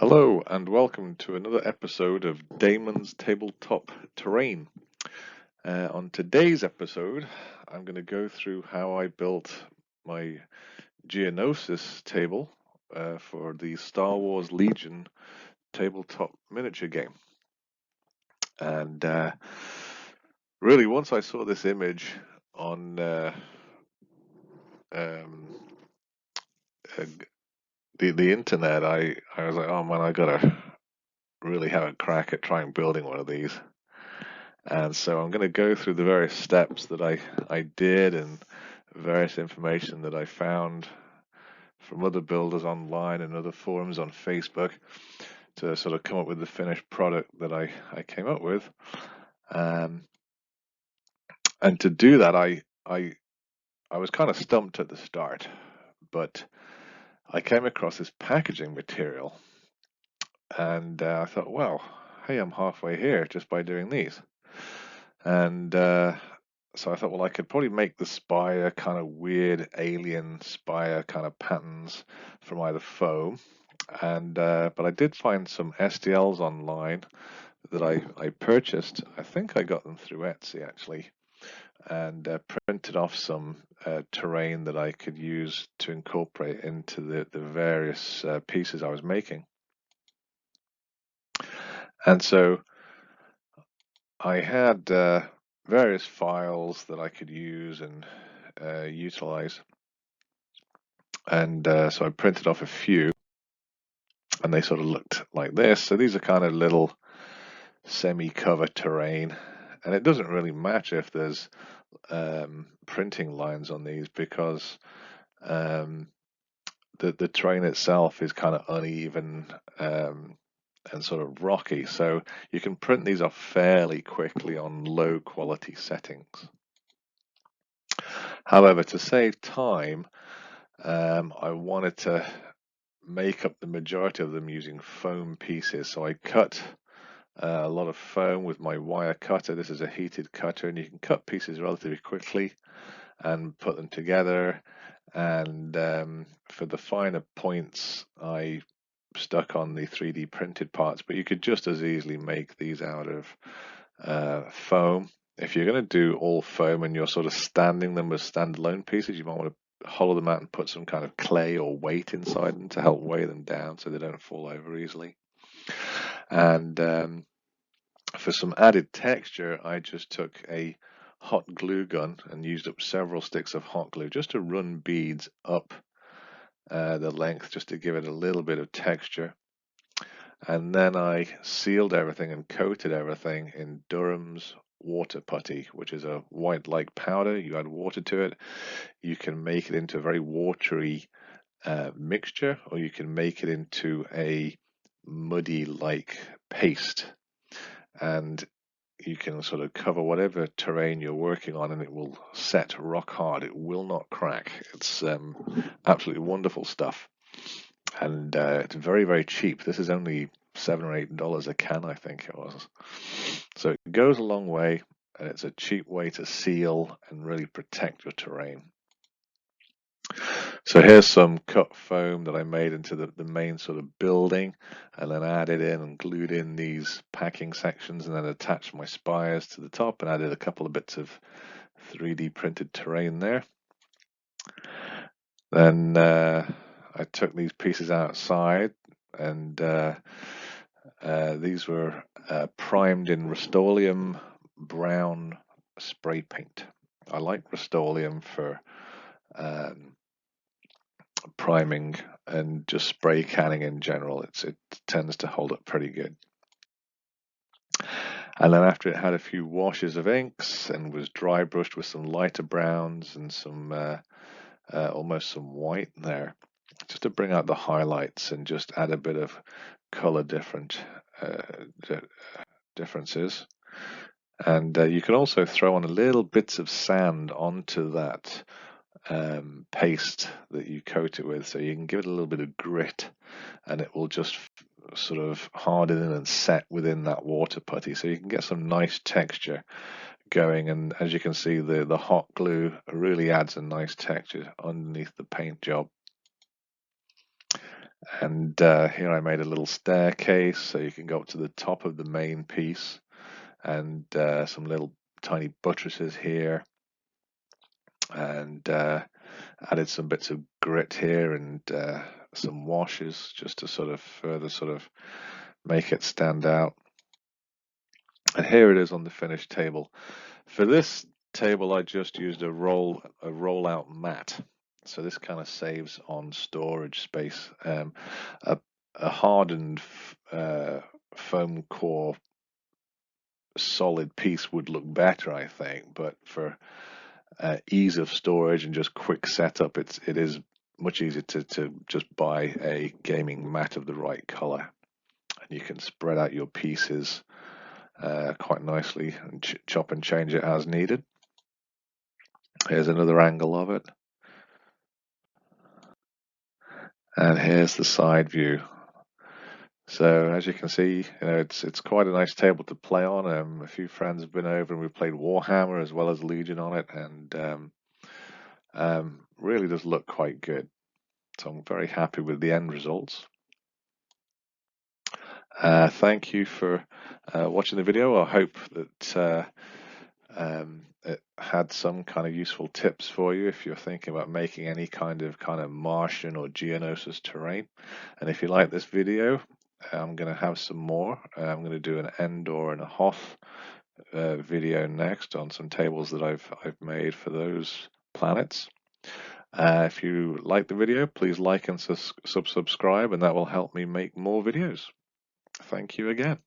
Hello and welcome to another episode of Damon's Tabletop Terrain. On today's episode, I'm going to go through how I built my Geonosis table for the Star Wars Legion tabletop miniature game. And really, once I saw this image on um, uh, the internet, I was like, oh man, I gotta really have a crack at trying building one of these. And so I'm going to go through the various steps that I did and various information that I found from other builders online and other forums on Facebook to sort of come up with the finished product that I came up with. And to do that, I was kind of stumped at the start, but I came across this packaging material and I thought, well, hey, I'm halfway here just by doing these. And so I thought, well, I could probably make the spire kind of weird alien spire kind of patterns from either foam, and but I did find some STLs online that I purchased. I think I got them through Etsy actually, and printed off some terrain that I could use to incorporate into the various pieces I was making. And so I had various files that I could use and utilize. And so I printed off a few, and they sort of looked like this. So these are kind of little semi-cover terrain, and it doesn't really matter if there's printing lines on these because the terrain itself is kind of uneven and sort of rocky. So you can print these off fairly quickly on low quality settings. However, to save time, I wanted to make up the majority of them using foam pieces. So I cut a lot of foam with my wire cutter. This is a heated cutter, and you can cut pieces relatively quickly and put them together. And for the finer points, I stuck on the 3D printed parts, but you could just as easily make these out of foam. If you're going to do all foam and you're sort of standing them as standalone pieces, you might want to hollow them out and put some kind of clay or weight inside them to help weigh them down so they don't fall over easily. And for some added texture, I just took a hot glue gun and used up several sticks of hot glue just to run beads up the length just to give it a little bit of texture. And then I sealed everything and coated everything in Durham's water putty, which is a white-like powder. You add water to it. You can make it into a very watery mixture, or you can make it into a muddy-like paste. And you can sort of cover whatever terrain you're working on, and it will set rock hard. It will not crack. It's absolutely wonderful stuff. And it's very, very cheap. This is only $7 or $8 a can, I think it was. So it goes a long way, and it's a cheap way to seal and really protect your terrain. So here's some cut foam that I made into the main sort of building, and then added in and glued in these packing sections, and then attached my spires to the top and added a couple of bits of 3D printed terrain there. Then I took these pieces outside, and these were primed in Rust-Oleum brown spray paint. I like Rust-Oleum for priming and just spray canning in general. It tends to hold up pretty good. And then after it had a few washes of inks and was dry brushed with some lighter browns and some almost some white there, just to bring out the highlights and just add a bit of color differences. And you can also throw on a little bits of sand onto that paste that you coat it with, so you can give it a little bit of grit, and it will just sort of harden in and set within that water putty, so you can get some nice texture going. And as you can see, the hot glue really adds a nice texture underneath the paint job. And here I made a little staircase so you can go up to the top of the main piece, and some little tiny buttresses here, and added some bits of grit here, and some washes just to sort of further sort of make it stand out. And here it is on the finished table. For this table, I just used a rollout mat. So this kind of saves on storage space. A, a hardened foam core solid piece would look better, I think, but for ease of storage and just quick setup, it is much easier to just buy a gaming mat of the right color, and you can spread out your pieces quite nicely and chop and change it as needed. Here's another angle of it, and here's the side view. So as you can see, it's quite a nice table to play on. A few friends have been over and we've played Warhammer as well as Legion on it, and really does look quite good. So I'm very happy with the end results. Thank you for watching the video. I hope that it had some kind of useful tips for you if you're thinking about making any kind of Martian or Geonosis terrain. And if you like this video, I'm going to have some more. I'm going to do an Endor and a Hoth video next on some tables that I've made for those planets. If you like the video, please like and subscribe, and that will help me make more videos. Thank you again.